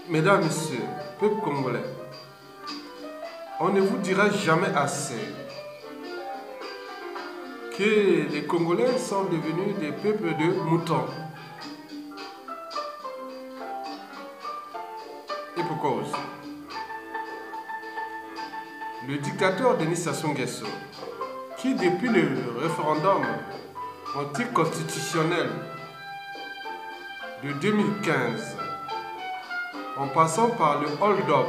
Mesdames, Messieurs, peuple congolais, on ne vous dira jamais assez que les Congolais sont devenus des peuples de moutons. Et pour cause. Le dictateur Denis Sassou Nguesso, qui depuis le référendum anticonstitutionnel de 2015, en passant par le hold-up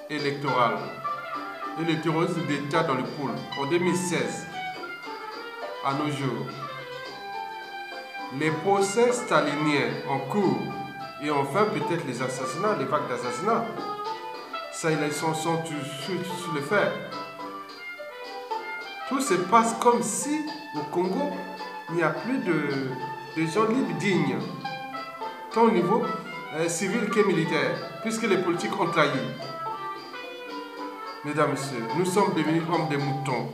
électoral et le terrorisme d'État dans le pool en 2016, à nos jours, les procès staliniens en cours et enfin peut-être les assassinats, les vagues d'assassinats, ça ils sont sur le fer. Tout se passe comme si au Congo, il n'y a plus de gens libres dignes, tant au niveau civil que militaire, puisque les politiques ont trahi. Mesdames, Messieurs, nous sommes devenus comme des moutons.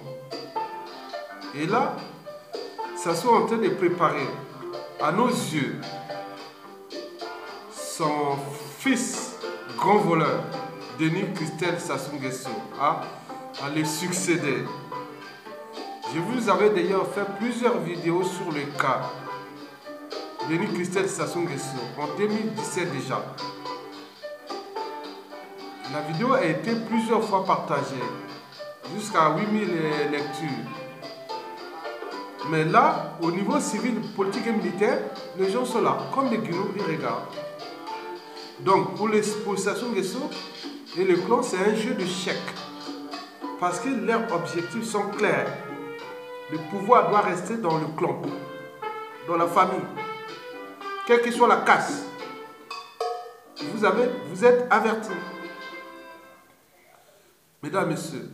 Et là, ça soit en train de préparer à nos yeux son fils grand voleur, Denis Christel Sassou Nguesso, à le succéder. Je vous avais d'ailleurs fait plusieurs vidéos sur le cas Denis Christel Sassou Nguesso en 2017 déjà. La vidéo a été plusieurs fois partagée, jusqu'à 8000 lectures. Mais là, au niveau civil, politique et militaire, les gens sont là, comme des guignols, ils regardent. Donc, pour Sassou Nguesso et le clan, c'est un jeu de chèques. Parce que leurs objectifs sont clairs. Le pouvoir doit rester dans le clan, dans la famille. Quelle que soit la caste, vous êtes avertis. Mesdames, Messieurs,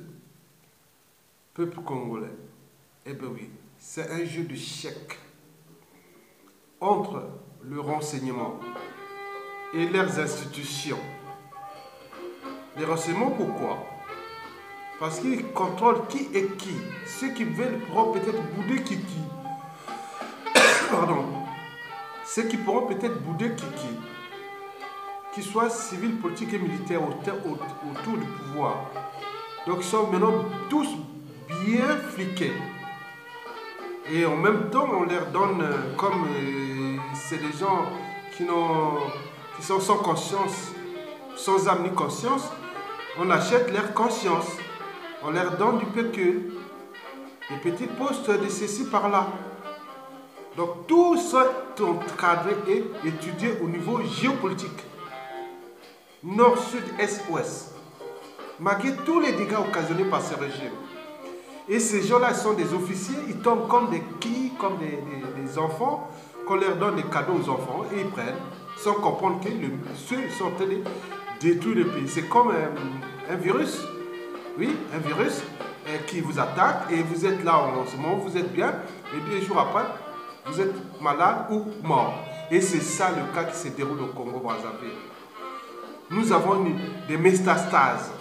peuple congolais, eh bien oui, c'est un jeu de chèques entre le renseignement et leurs institutions. Les renseignements, pourquoi? Parce qu'ils contrôlent qui est qui. Ceux qui veulent pourront peut-être bouder qui. Pardon. Ceux qui pourront peut-être bouder qui. Qu'ils soient civils, politiques et militaires autour du pouvoir. Donc ils sont maintenant tous bien fliqués. Et en même temps, on leur donne, comme c'est des gens qui sont sans conscience, sans âme ni conscience, on achète leur conscience. On leur donne du pécule, des petits postes de ceci par-là. Donc tout ça est encadré et étudié au niveau géopolitique. Nord, sud, est, ouest. Malgré tous les dégâts occasionnés par ce régime. Et ces gens-là sont des officiers, ils tombent comme des quilles, comme des enfants, qu'on leur donne des cadeaux aux enfants et ils prennent, sans comprendre que ceux sont en train de détruire le pays. C'est comme un virus, oui, un virus qui vous attaque et vous êtes là en ce moment, vous êtes bien, et 2 jours après, vous êtes malade ou mort. Et c'est ça le cas qui se déroule au Congo-Brazzaville. Nous avons des métastases,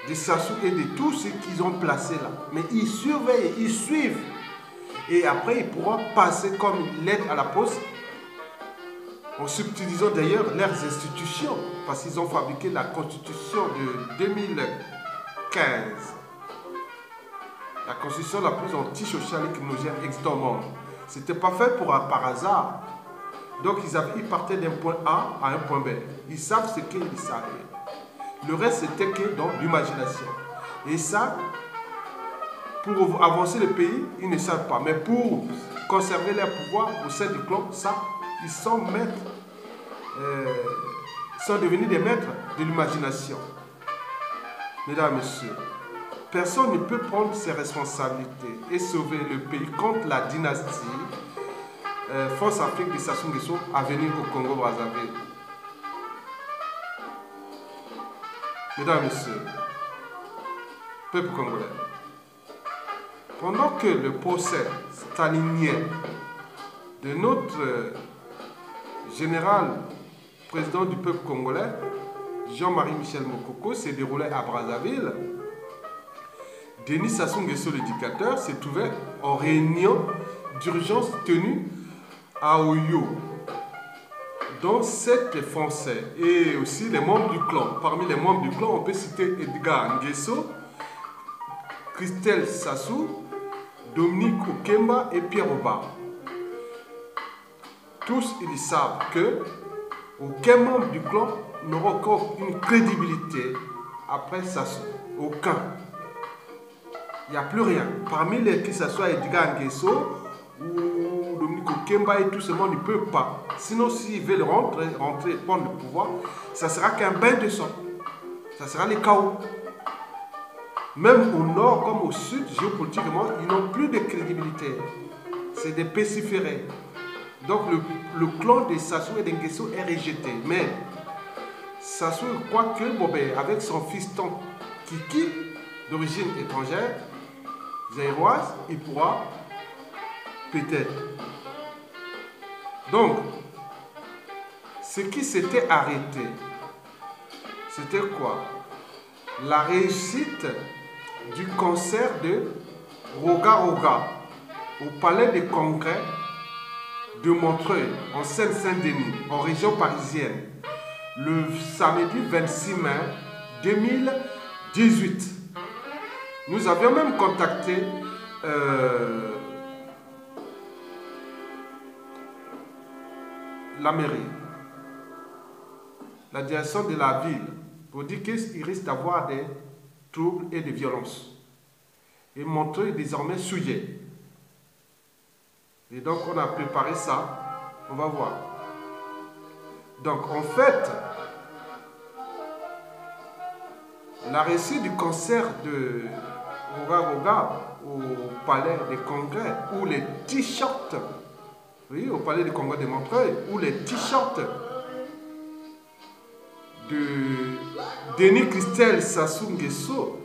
des Sassou et de tous ceux qu'ils ont placés là. Mais ils surveillent, ils suivent. Et après, ils pourront passer comme lettre à la poste, en subtilisant d'ailleurs leurs institutions, parce qu'ils ont fabriqué la constitution de 2015. La constitution la plus anti-sociale et criminogène existant au monde. Ce n'était pas fait par hasard. Donc ils partaient d'un point A à un point B. Ils savent ce qu'ils savent. Le reste, c'était que dans l'imagination. Et ça, pour avancer le pays, ils ne savent pas. Mais pour conserver leur pouvoir au sein du clan, ça, ils sont maîtres, sont devenus des maîtres de l'imagination. Mesdames, Messieurs, personne ne peut prendre ses responsabilités et sauver le pays contre la dynastie Force Afrique de Sassou Nguesso à venir au Congo-Brazzaville. Mesdames, Messieurs, peuple congolais, pendant que le procès stalinien de notre général président du peuple congolais, Jean-Marie Michel Mokoko, s'est déroulé à Brazzaville, Denis Sassou Nguesso, le dictateur, s'est trouvé en réunion d'urgence tenue à Oyo, dont 7 Français et aussi les membres du clan. Parmi les membres du clan, on peut citer Edgar Nguesso, Christelle Sassou, Dominique Okemba et Pierre Oba. Tous, ils savent que aucun membre du clan n'aura encore une crédibilité après Sassou. Aucun. Il n'y a plus rien. Parmi les que ce soit Edgar Nguesso ou Dominique Okemba et tout ce monde, ils ne peuvent pas. Sinon, s'ils veulent rentrer, prendre le pouvoir, ça sera qu'un bain de sang. Ça sera le chaos. Même au nord comme au sud, géopolitiquement, ils n'ont plus de crédibilité. C'est des pestiférés. Donc le clan de Sassou et de Nguesso est rejeté. Mais Sassou croit que avec son fiston Kiki, d'origine étrangère, zaïroise, il pourra peut-être. Donc, ce qui s'était arrêté, c'était quoi? La réussite du concert de Roga Roga au Palais des Congrès de Montreuil, en Seine-Saint-Denis, en région parisienne, le samedi 26 mai 2018. Nous avions même contacté la mairie, la direction de la ville, pour dire qu'il risque d'avoir des troubles et des violences. Et Montreuil est désormais souillé. Et donc on a préparé ça, on va voir. Donc en fait, la réussite du concert de Roga Roga au Palais des Congrès, où les t-shirts, oui, au Palais des Congrès de Montreuil, où les t-shirts de Denis Christelle Sassou Nguesso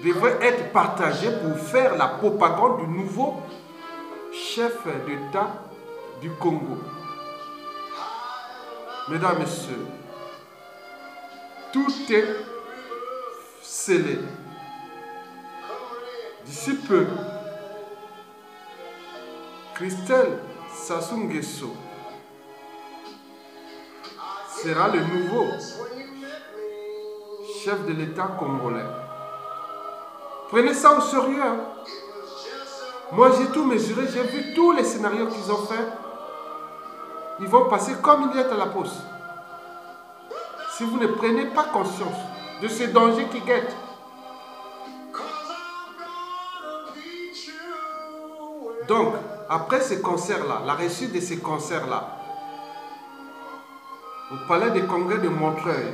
devraient être partagés pour faire la propagande du nouveau chef d'État du Congo. Mesdames, Messieurs, tout est scellé. D'ici peu, Christelle Sassou Nguesso sera le nouveau chef de l'État congolais. Prenez ça au sérieux. Hein? Moi, j'ai tout mesuré, j'ai vu tous les scénarios qu'ils ont fait. Ils vont passer comme une lettre à la poste. Si vous ne prenez pas conscience de ces dangers qui guettent. Donc, après ces concerts-là, la réussite de ces concerts-là, au Palais des Congrès de Montreuil,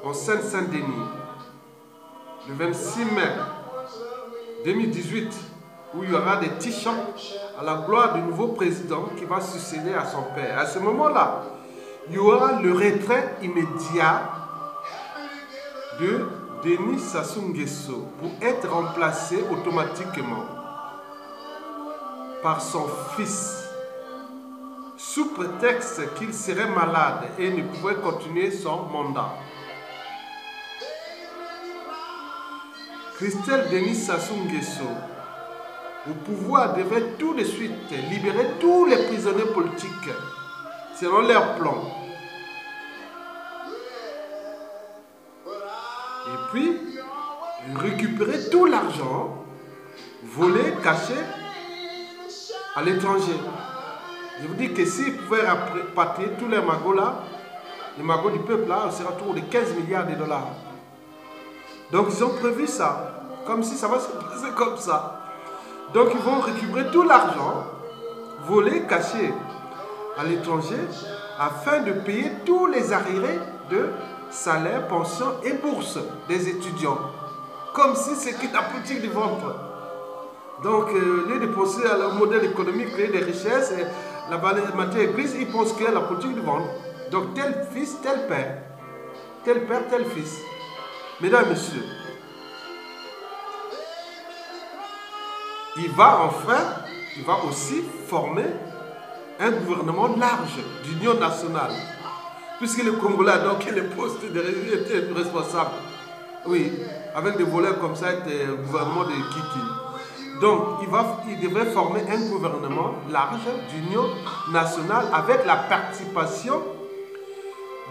en Seine-Saint-Denis, le 26 mai 2018, où il y aura des t-shirts à la gloire du nouveau président qui va succéder à son père. À ce moment-là, il y aura le retrait immédiat de Denis Sassou Nguesso pour être remplacé automatiquement par son fils, sous prétexte qu'il serait malade et ne pouvait continuer son mandat. Christelle Denis Sassou Nguesso, au pouvoir, devait tout de suite libérer tous les prisonniers politiques selon leur plan. Et puis, récupérer tout l'argent volé, caché à l'étranger. Je vous dis que s'ils pouvaient rapatrier tous les magots là, les magots du peuple là, on sera autour de 15 milliards de dollars. Donc ils ont prévu ça, comme si ça va se passer comme ça. Donc ils vont récupérer tout l'argent volé, caché à l'étranger, afin de payer tous les arriérés de salaire, pension et bourse des étudiants. Comme si c'était la politique du ventre. Donc, les dépenser à leur modèle économique, créer des richesses, et la matière grise, ils pensent qu'il y a la politique du ventre. Donc, tel fils, tel père. Tel père, tel fils. Mesdames et messieurs, il va aussi former un gouvernement large d'union nationale. Puisque le Congolais a donc les postes de responsables. Oui, avec des volets comme ça, des gouvernements de Kiki. Donc, il devrait former un gouvernement large d'union nationale avec la participation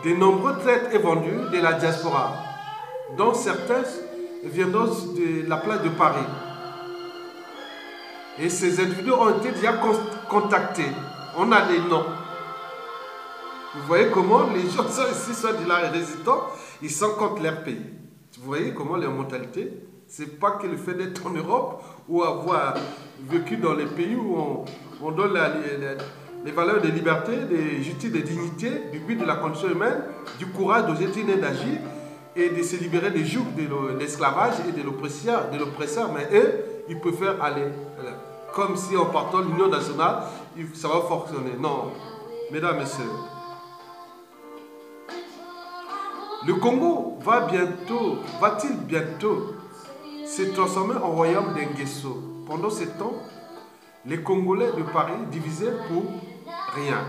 de nombreux traites et vendus de la diaspora, dont certains viendront de la place de Paris. Et ces individus ont été déjà contactés. On a les noms. Vous voyez comment les gens sont ici, sont de là résidents, ils sont contre leur pays. Vous voyez comment leur mentalité, c'est pas que le fait d'être en Europe ou avoir vécu dans les pays où on donne les valeurs de liberté, de justice, de dignité, du but de la condition humaine, du courage d'oser d'agir et de se libérer des jougs de l'esclavage et de l'oppresseur. Mais eux, ils préfèrent aller comme si en partant de l'Union nationale, ça va fonctionner. Non, mesdames et messieurs. Le Congo va-t-il bientôt se transformer en royaume d'Enguesso? Pendant ce temps, les Congolais de Paris divisés pour rien.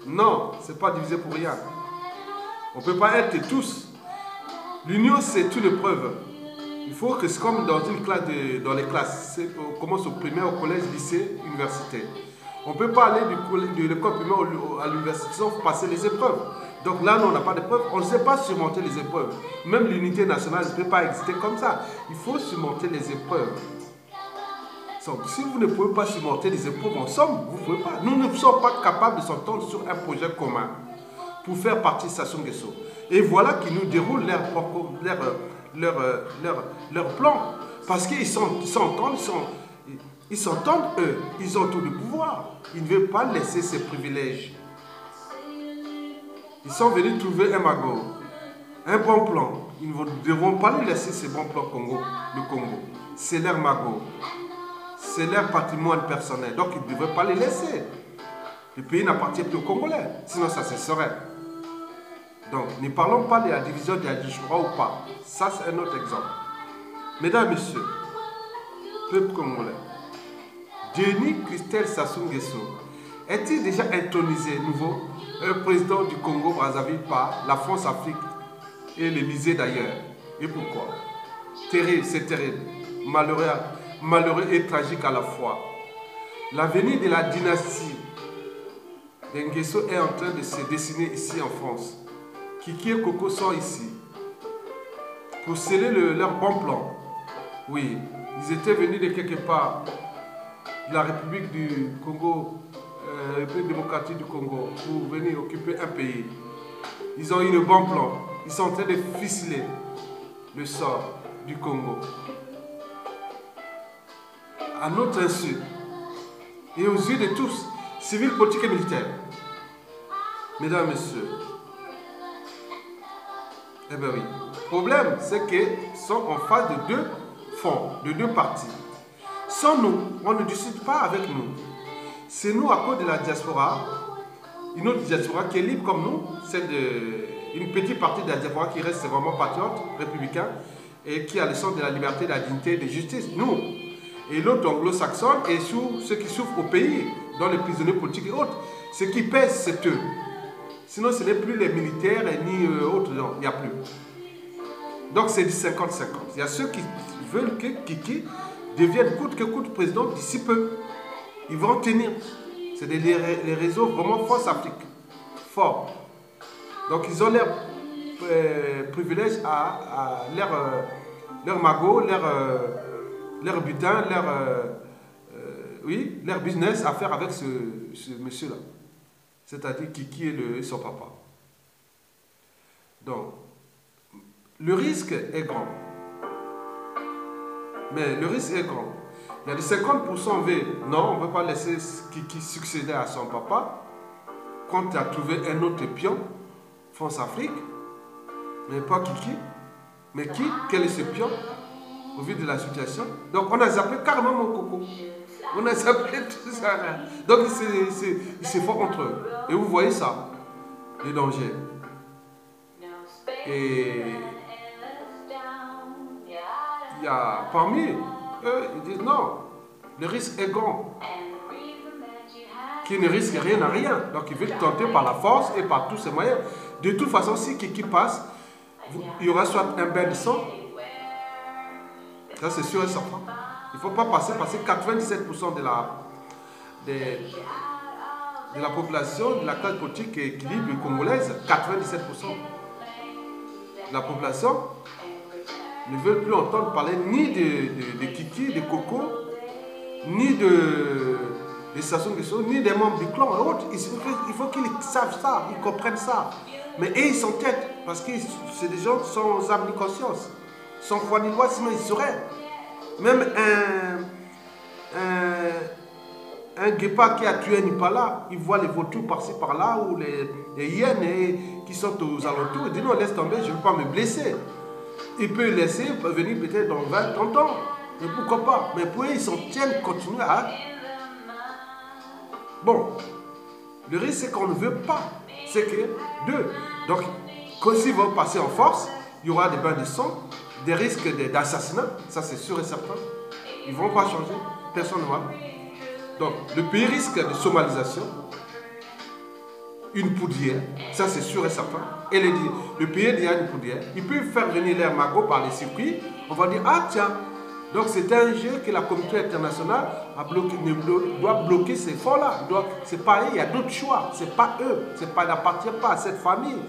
Non, ce n'est pas divisé pour rien. On ne peut pas être tous. L'union, c'est une épreuve. Il faut que c'est comme dans une classe, dans les classes. On commence au primaire, au collège, lycée, université. On ne peut pas aller de l'école primaire à l'université sans passer les épreuves. Donc là, on n'a pas d'épreuves. On ne sait pas surmonter les épreuves. Même l'unité nationale ne peut pas exister comme ça. Il faut surmonter les épreuves. Donc, si vous ne pouvez pas surmonter les épreuves ensemble, vous ne pouvez pas. Nous ne sommes pas capables de s'entendre sur un projet commun pour faire partie de Sassou Nguesso. Et voilà qu'ils nous déroulent leur plan. Parce qu'ils s'entendent, eux. Ils ont tout le pouvoir. Ils ne veulent pas laisser ces privilèges. Ils sont venus trouver un magot, un bon plan. Ils ne devront pas lui laisser ces bons plans le Congo. C'est leur magot. C'est leur patrimoine personnel. Donc, ils ne devraient pas les laisser. Le pays n'appartient plus aux Congolais. Sinon, ça cesserait. Donc, ne parlons pas de la division de la diaspora ou pas. Ça, c'est un autre exemple. Mesdames, Messieurs, peuple congolais, Denis Christel Sassou Nguesso est-il déjà intronisé nouveau président du Congo-Brazzaville par la France-Afrique et l'Élysée d'ailleurs? Et pourquoi? Terrible, c'est terrible. Malheureux et tragique à la fois. L'avenir de la dynastie d'Nguesso est en train de se dessiner ici en France. Kiki et Coco sont ici pour sceller leur bon plan. Oui, ils étaient venus de quelque part de la République du Congo, la République démocratique du Congo, pour venir occuper un pays. Ils ont eu le bon plan. Ils sont en train de ficeler le sort du Congo. À notre insu et aux yeux de tous, civils, politiques et militaires. Mesdames et messieurs, eh bien oui. Le problème, c'est qu'ils sont en face de deux fronts, de deux partis. Sans nous, on ne discute pas avec nous. C'est nous, à cause de la diaspora, une autre diaspora qui est libre comme nous, celle une petite partie de la diaspora qui reste vraiment patriote, républicain, et qui a le sens de la liberté, de la dignité, de la justice. Nous. Et l'autre anglo-saxonne et ceux qui souffrent au pays, dans les prisonniers politiques et autres. Ce qui pèse, c'est eux. Sinon, ce n'est plus les militaires ni autres, non, il n'y a plus. Donc, c'est du 50-50. Il y a ceux qui veulent que Kiki devienne coûte que coûte président d'ici peu. Ils vont tenir. C'est les réseaux vraiment force Afrique. Forts. Donc, ils ont leur privilège à leur magot, leur butin, leur business à faire avec ce monsieur-là. C'est-à-dire Kiki et son papa. Donc, le risque est grand. Mais le risque est grand. Il y a des 50% V. Non, on ne peut pas laisser Kiki succéder à son papa. Quand tu as trouvé un autre pion, France-Afrique, mais pas Kiki. Mais qui? Quel est ce pion? Au vu de la situation. Donc on a zappé carrément mon coco. On a zappé tout ça. Donc ils se font entre eux. Et vous voyez ça, le danger. Et il y a parmi eux, ils disent non, le risque est grand. Qui ne risque rien à rien. Donc ils veulent tenter par la force et par tous ces moyens. De toute façon, si Kiki passe, il y aura soit un bain de sang. Ça, c'est sûr et certain. Il ne faut pas passer parce que 97% de la population, de la classe politique et équilibre congolaise, 97% de la population ne veulent plus entendre parler ni de Kiki, de Coco, ni de Sassou Nguesso, ni des membres du clan et autres. Il faut qu'ils savent ça, ils comprennent ça. Mais eux, ils s'entêtent parce que c'est des gens sans âme ni conscience, sans foi ni loi, sinon ils sauraient. Même un guépard qui a tué un Impala, il voit les vautours par-ci par-là ou les hyènes qui sont aux alentours. Il dit non, laisse tomber, je ne veux pas me blesser. Il peut laisser venir peut-être dans 20, 30 ans. Mais pourquoi pas? Mais pour eux, ils s'en tiennent, continuer à... Bon, le risque, c'est qu'on ne veut pas. C'est que, deux. Donc, quand ils vont passer en force, il y aura des bains de sang, des risques d'assassinat, ça c'est sûr et certain. Ils ne vont pas changer, personne ne va. Donc, le pays risque de somalisation, une poudrière, ça c'est sûr et certain. Et le pays il y a une poudrière. Ils peuvent faire venir l'air magot par les circuits. On va dire, ah tiens, donc c'est un jeu que la communauté internationale doit bloquer ces fonds-là. C'est pas eux, il y a d'autres choix. C'est pas eux, il n'appartient pas à cette famille.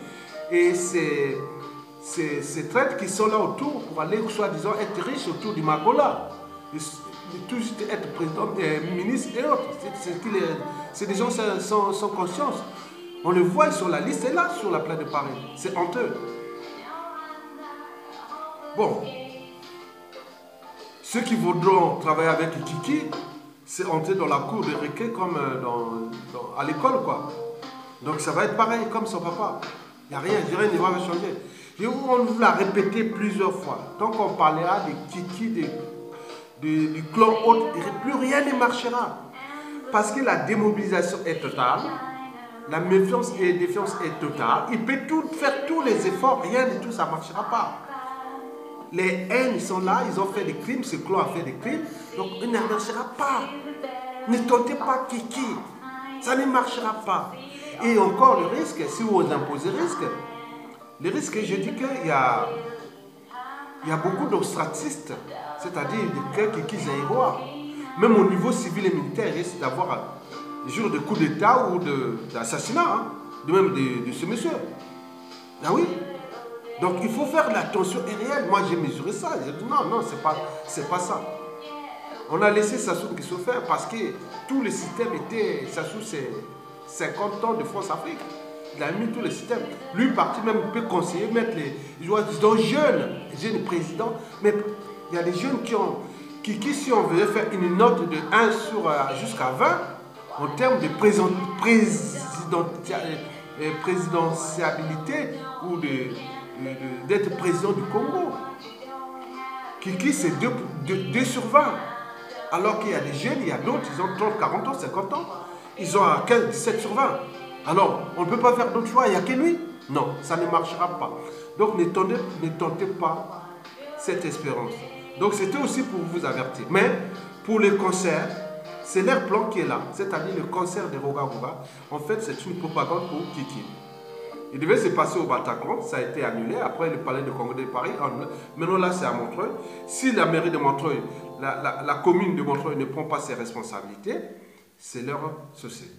Et ces traites qui sont là autour pour aller, soi-disant, être riches autour du magot-là. Tout juste être président, ministre et autres. C'est des gens sans conscience. On le voit sur la liste, c'est là, sur la place de Paris. C'est honteux. Bon. Ceux qui voudront travailler avec Kiki, c'est entrer dans la cour de récré comme à l'école, quoi. Donc ça va être pareil comme son papa. Il n'y a rien, rien ne va changer. On vous l'a répété plusieurs fois. Tant qu'on parlera de Kiki, du clan autre, plus rien ne marchera. Parce que la démobilisation est totale, la méfiance et la défiance est totale. Il peut faire tous les efforts, rien du tout, ça ne marchera pas. Les haines sont là, ils ont fait des crimes, ce clan a fait des crimes, donc il ne marchera pas. Ne tentez pas Kiki, ça ne marchera pas. Et encore le risque, si vous imposez le risque, je dis qu'il y a beaucoup d'ostracistes, c'est-à-dire des Kiki zaïrois. Même au niveau civil et militaire, il risque d'avoir des jours de coup d'État ou d'assassinat, hein, même de ce monsieur. Ah oui. Donc il faut faire l'attention réelle. Moi j'ai mesuré ça. J'ai dit non, c'est pas ça. On a laissé Sassou Nguesso faire parce que tout le système était. Sassou, c'est 50 ans de France-Afrique. Il a mis tous les systèmes. Lui, parti même, peut conseiller, mettre les jeunes présidents. Mais il y a des jeunes qui si on veut faire une note de 1 jusqu'à 20, en termes de présidentialité ou d'être président du Congo. Kiki, c'est 2 sur 20. Alors qu'il y a des jeunes, il y a d'autres, ils ont 30, 40 ans, 50 ans. Ils ont 15, 17 sur 20. Alors, on ne peut pas faire d'autres choix, il n'y a que lui. Non, ça ne marchera pas. Donc, ne tentez pas cette espérance. Donc, c'était aussi pour vous avertir. Mais, pour les concerts, c'est leur plan qui est là. C'est-à-dire le concert de Roga Roga. En fait, c'est une propagande pour Kiki. Il devait se passer au Bataclan, ça a été annulé. Après, le palais de Congrès de Paris, maintenant là, c'est à Montreuil. Si la mairie de Montreuil, la commune de Montreuil ne prend pas ses responsabilités, c'est leur souci.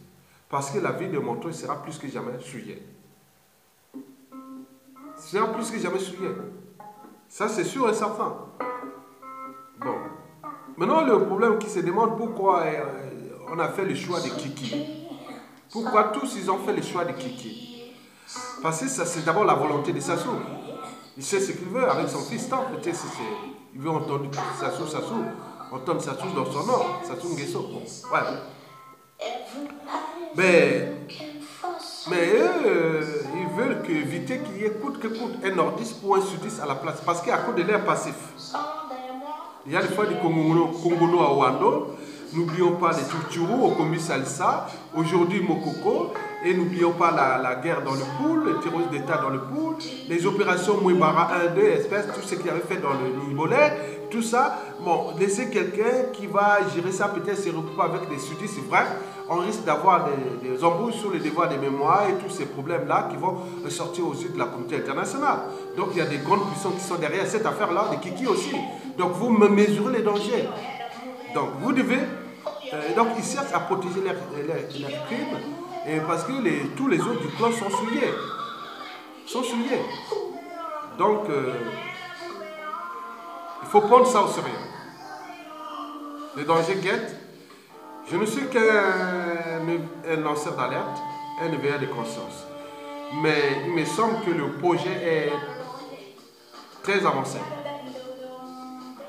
Parce que la ville de Montreuil sera plus que jamais souillée. Sera plus que jamais souillée. Ça, c'est sûr et certain. Bon. Maintenant, le problème qui se demande pourquoi on a fait le choix de Kiki. Pourquoi tous ils ont fait le choix de Kiki? Parce que ça, c'est d'abord la volonté de Sassou. Il sait ce qu'il veut avec son fils. Peut-être il veut entendre entendre Sassou dans son nom, Sassou Nguesso. Bon, ouais. Mais eux, ils veulent éviter qu'il y ait coûte que coûte un nordiste pour un sudiste à la place. Parce qu'à cause de l'air passif, il y a des fois du Congolo à Wando. N'oublions pas les Tuturu au Kombi Salsa, aujourd'hui Mokoko, et n'oublions pas la guerre dans le pool, le terrorisme d'État dans le pool, les opérations Mouibara 1, 2, espèces, tout ce qu'il avait fait dans le Nibolet, tout ça. Bon, laisser quelqu'un qui va gérer ça, peut-être se regrouper avec des sudistes, c'est vrai, on risque d'avoir des embrouilles sur le devoir des mémoires et tous ces problèmes-là qui vont sortir aux yeux de la communauté internationale. Donc il y a des grandes puissances qui sont derrière cette affaire-là, de Kiki aussi. Donc vous mesurez les dangers. Donc vous devez... donc ils cherchent à protéger leurs crimes Et parce que tous les autres du clan sont souillés. Donc, il faut prendre ça au sérieux. Le danger guette. Je ne suis qu'un lanceur d'alerte, un éveilleur de conscience. Mais il me semble que le projet est très avancé.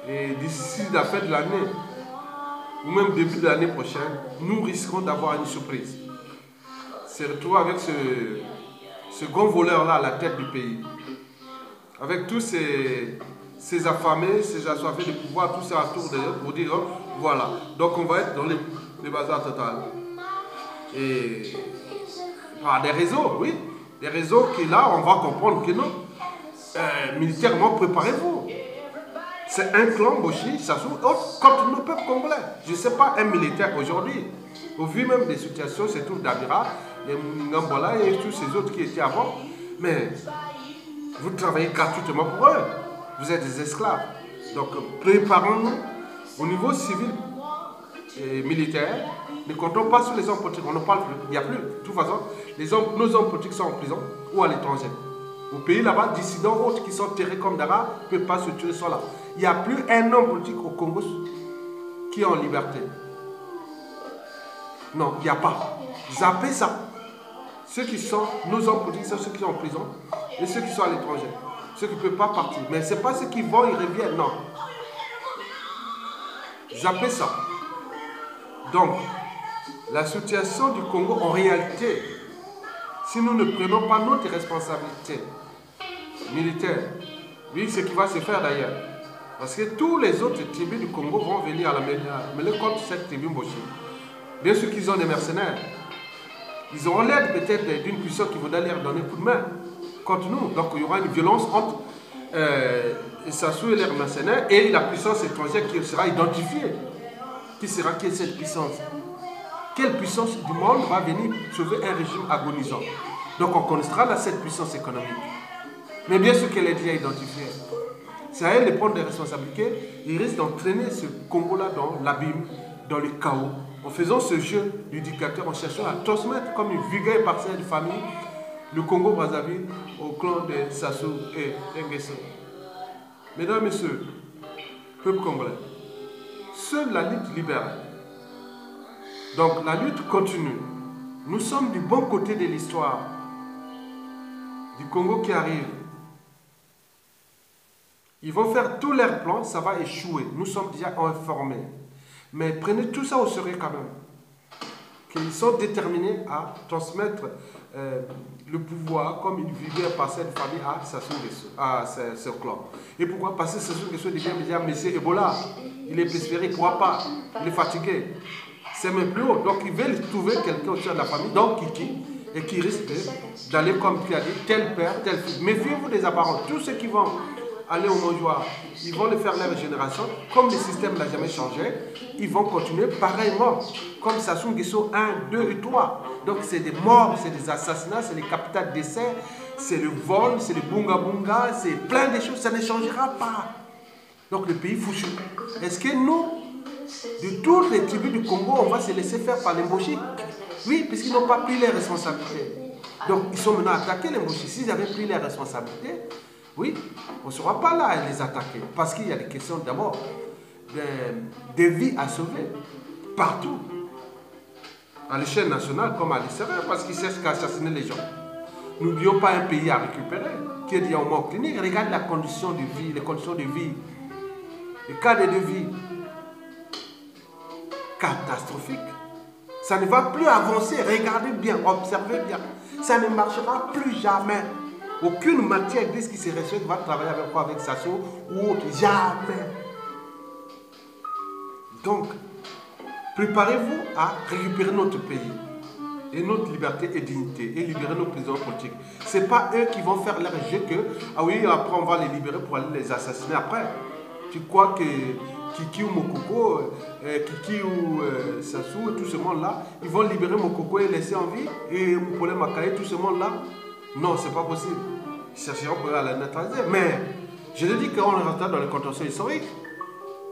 Et d'ici la fin de l'année, ou même début de l'année prochaine, nous risquons d'avoir une surprise. C'est retrouver avec ce grand voleur-là à la tête du pays. Avec tous ces affamés, ces assoiffés de pouvoir, tous ces atours d'ailleurs, pour dire, voilà. Donc on va être dans les bazars total. Et par des réseaux, oui. Des réseaux qui là, on va comprendre que non. Militairement, préparez-vous. C'est un clan Boshi, ça s'ouvre contre nos peuples congolais. Je ne sais pas, un militaire aujourd'hui, au vu même des situations, c'est tout d'Abira, les Ngambola et tous ces autres qui étaient avant. Mais vous travaillez gratuitement pour eux. Vous êtes des esclaves. Donc préparons-nous au niveau civil et militaire. Ne comptons pas sur les hommes politiques. On ne parle plus. Il n'y a plus. De toute façon, nos hommes politiques sont en prison ou à l'étranger. Au pays là-bas, dissidents autres qui sont terrés comme d'Ara ne peuvent pas se tuer, sont là. Il n'y a plus un homme politique au Congo qui est en liberté. Non, il n'y a pas. Zappez ça. Ceux qui sont, nos hommes politiques, sont ceux qui sont en prison et ceux qui sont à l'étranger. Ceux qui ne peuvent pas partir. Mais ce n'est pas ceux qui vont, ils reviennent, non. Zappez ça. Donc, la situation du Congo, en réalité, si nous ne prenons pas notre responsabilité militaire, oui, ce qui va se faire d'ailleurs. Parce que tous les autres tribus du Congo vont venir à la mêler contre cette tribu Mboshi. Bien sûr qu'ils ont des mercenaires. Ils auront l'aide peut-être d'une puissance qui voudra leur donner un coup de main contre nous. Donc il y aura une violence entre Sassou et leurs mercenaires et la puissance étrangère qui sera identifiée. Qui est cette puissance? Quelle puissance du monde va venir sauver un régime agonisant? Donc on connaîtra cette puissance économique. Mais bien sûr qu'elle est déjà identifiée. C'est à elle de prendre des responsabilités. Il risque d'entraîner ce Congo-là dans l'abîme, dans le chaos, en faisant ce jeu du dictateur, en cherchant à transmettre comme une vulgaire parcelle de famille le Congo-Brazzaville au clan de Sassou et Nguesso. Mesdames et messieurs, peuple congolais, seule la lutte libère. Donc la lutte continue. Nous sommes du bon côté de l'histoire du Congo qui arrive. Ils vont faire tous leurs plans, ça va échouer. Nous sommes déjà informés. Mais prenez tout ça au sérieux quand même. Qu'ils sont déterminés à transmettre le pouvoir comme une vulgaire parcelle de famille à Sassou Nguesso, à ce clan. Et pourquoi? Parce que Sassou Nguesso devient déjà Monsieur Ebola. Il est désespéré, il ne pourra pas. Il est fatigué. C'est même plus haut. Donc ils veulent trouver quelqu'un au sein de la famille, donc Kiki, et qui risque d'aller comme tu as dit, tel père, tel fils. Méfiez-vous des apparents. Tous ceux qui vont aller au mangeoir, ils vont le faire leur génération. Comme le système n'a jamais changé, ils vont continuer pareillement. Comme Sassou Nguesso 1, 2 et 3. Donc c'est des morts, c'est des assassinats, c'est les capital décès, c'est le vol, c'est le bunga-bunga, c'est plein de choses, ça ne changera pas. Donc le pays fouchu. Est-ce que nous, de toutes les tribus du Congo, on va se laisser faire par les Mboshi? Oui, puisqu'ils n'ont pas pris les responsabilités. Donc ils sont maintenant attaqués les Mboshi. S'ils avaient pris les responsabilités, oui, on ne sera pas là à les attaquer. Parce qu'il y a des questions d'abord des vies à sauver partout. À l'échelle nationale comme à l'extérieur, parce qu'ils cherchent qu'à assassiner les gens. N'oublions pas un pays à récupérer, qui est déjà au manque clinique. Regarde la condition de vie, les conditions de vie, les cadres de vie catastrophiques. Ça ne va plus avancer. Regardez bien, observez bien. Ça ne marchera plus jamais. Aucune matière grise qui se respecte va travailler avec quoi, avec Sassou ou autre. Jamais. Donc, préparez-vous à récupérer notre pays et notre liberté et dignité et libérer nos prisonniers politiques. Ce n'est pas eux qui vont faire leur jeu que, ah oui, après on va les libérer pour aller les assassiner après. Tu crois que Kiki ou Mokoko, Kiki ou Sassou et tout ce monde-là, ils vont libérer Mokoko et laisser en vie et Mpolé Makaye, tout ce monde-là? Non, ce n'est pas possible. Ils chercheront pour aller la neutraliser. Mais je le dis qu'on est rentré dans le contentieux historique.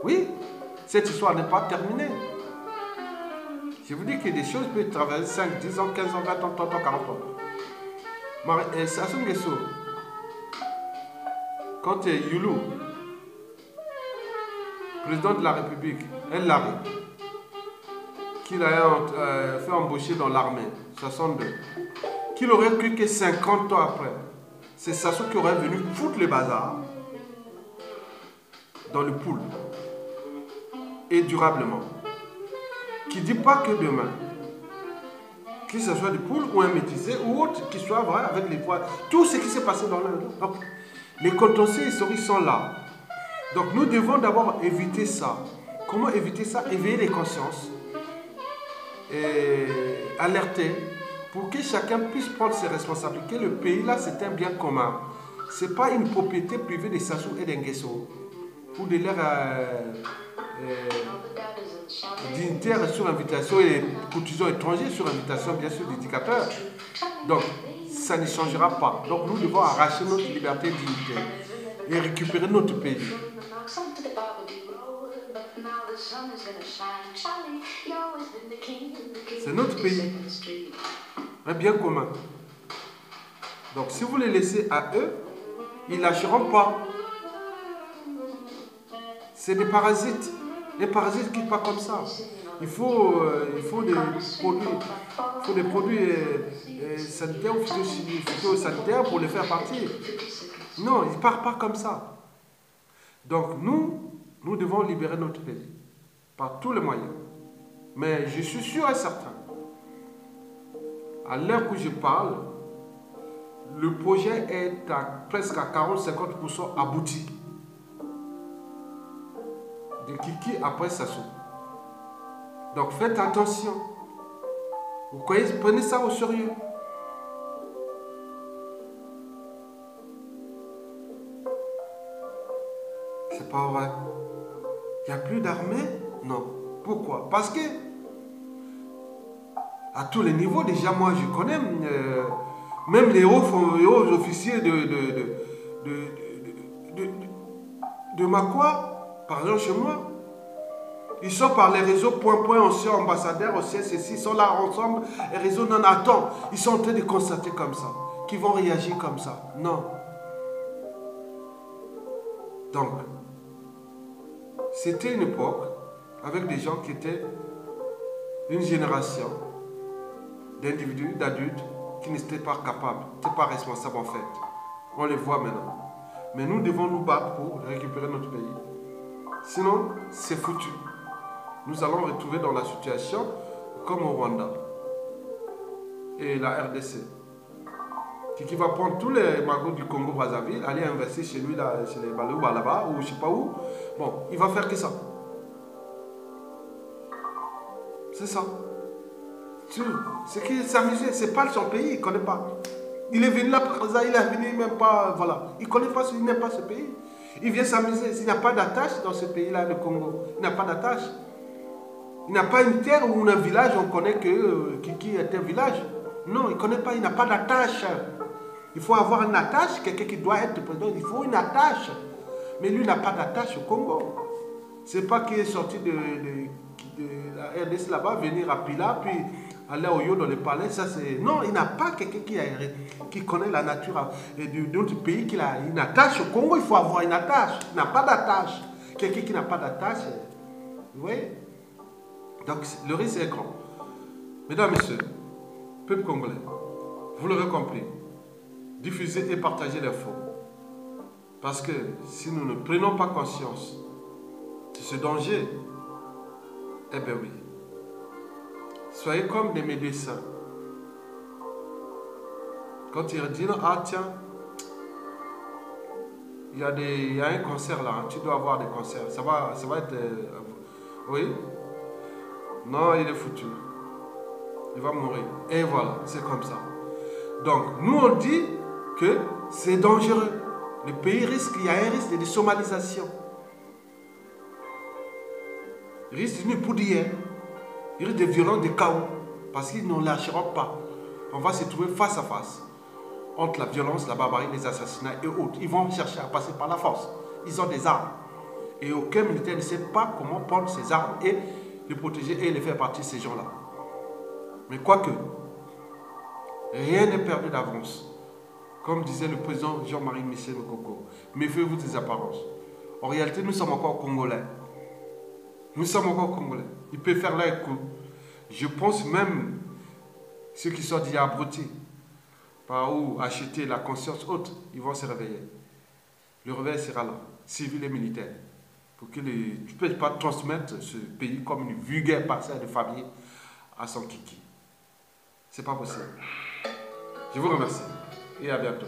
Oui, cette histoire n'est pas terminée. Je vous dis que des choses peuvent traverser 5, 10 ans, 15 ans, 20 ans, 30 ans, 40 ans. Sassou Nguesso, quand Youlou, président de la République, El Lari, qu'il a fait embaucher dans l'armée, 62, qu'il aurait cru que 50 ans après, c'est Sassou qui aurait venu foutre le bazar dans le pool, et durablement. Qui ne dit pas que demain, que ce soit du pool ou un métissé ou autre, qui soit vrai avec les poids, tout ce qui s'est passé dans l'Inde. Donc, les contentieux historiques sont là. Donc, nous devons d'abord éviter ça. Comment éviter ça? Éveiller les consciences, et alerter, pour que chacun puisse prendre ses responsabilités. Le pays, là, c'est un bien commun. Ce n'est pas une propriété privée des Sassou et des Nguesso, ou de leurs dignitaires sur invitation et courtisans étrangers sur invitation, bien sûr, d'éducateurs. Donc, ça ne changera pas. Donc, nous devons arracher notre liberté et dignité et récupérer notre pays. C'est notre pays, un bien commun. Donc, si vous les laissez à eux, ils ne lâcheront pas. C'est des parasites. Les parasites qui ne quittent pas comme ça. Il faut des produits sanitaires ou phytosanitaires pour les faire partir. Non, ils ne partent pas comme ça. Donc nous devons libérer notre pays par tous les moyens. Mais je suis sûr et certain, à l'heure où je parle, le projet est presque à 40-50% abouti. De Kiki après Sassou. Donc faites attention. Vous prenez ça au sérieux. C'est pas vrai. Il n'y a plus d'armée? Non. Pourquoi? Parce que à tous les niveaux, déjà moi je connais, même les hauts officiers de Makwa, par exemple chez moi, ils sont par les réseaux point, anciens ambassadeurs, anciens ceci, ils sont là ensemble, les réseaux non attends, ils sont en train de constater comme ça, qu'ils vont réagir comme ça. Non. Donc, c'était une époque avec des gens qui étaient une génération d'individus, d'adultes, qui n'étaient pas capables, qui n'étaient pas responsables en fait. On les voit maintenant. Mais nous devons nous battre pour récupérer notre pays. Sinon, c'est foutu. Nous allons retrouver dans la situation comme au Rwanda et la RDC. Qui va prendre tous les magots du Congo-Brazzaville, aller investir chez lui, là, chez les Balouba là-bas, ou je ne sais pas où. Bon, il va faire que ça. C'est ça. C'est qu'il s'est amusé, ce n'est pas son pays, il ne connaît pas. Il est venu là par ça, il est venu même pas, voilà. Il ne connaît pas, il n'aime pas ce pays. Il vient s'amuser. Il n'y a pas d'attache dans ce pays-là, le Congo. Il n'a pas d'attache. Il n'a pas une terre ou un village, on connaît que Kiki est un village. Non, il ne connaît pas, il n'a pas d'attache. Il faut avoir une attache, quelqu'un qui doit être président, il faut une attache. Mais lui n'a pas d'attache au Congo. Ce n'est pas qu'il est sorti de la RDC là-bas, venir à Pila, puis aller au Yo dans le palais. Ça, non, il n'a pas quelqu'un qui connaît la nature de notre pays, qui a une attache au Congo. Il faut avoir une attache. Il n'a pas d'attache. Quelqu'un qui n'a pas d'attache, vous voyez? Donc le risque est grand. Mesdames, Messieurs, peuple congolais, vous l'aurez compris, diffusez et partagez l'info. Parce que si nous ne prenons pas conscience de ce danger, eh bien oui, soyez comme des médecins. Quand ils disent, ah tiens, il y a un cancer là, tu dois avoir des cancers, ça va être... oui. Non, il est foutu. Il va mourir. Et voilà, c'est comme ça. Donc, nous on dit que c'est dangereux. Le pays risque, il y a un risque de somalisation. Il risque d'une poudrière. Il risque de violence, de chaos. Parce qu'ils ne lâcheront pas. On va se trouver face à face. Entre la violence, la barbarie, les assassinats et autres. Ils vont chercher à passer par la force. Ils ont des armes. Et aucun militaire ne sait pas comment prendre ces armes et les protéger et les faire partir ces gens-là. Mais quoique, rien n'est perdu d'avance. Comme disait le président Jean-Marie Michel Mokoko, méfiez-vous des apparences. En réalité, nous sommes encore Congolais. Nous sommes encore Congolais. Il peut faire là écho. Je pense même ceux qui sont déjà abrutis, par où acheter la conscience haute, ils vont se réveiller. Le réveil sera là, civil et militaire. Pour que tu ne peux pas transmettre ce pays comme une vulgaire parcelle de famille à son kiki. C'est pas possible. Je vous remercie et à bientôt.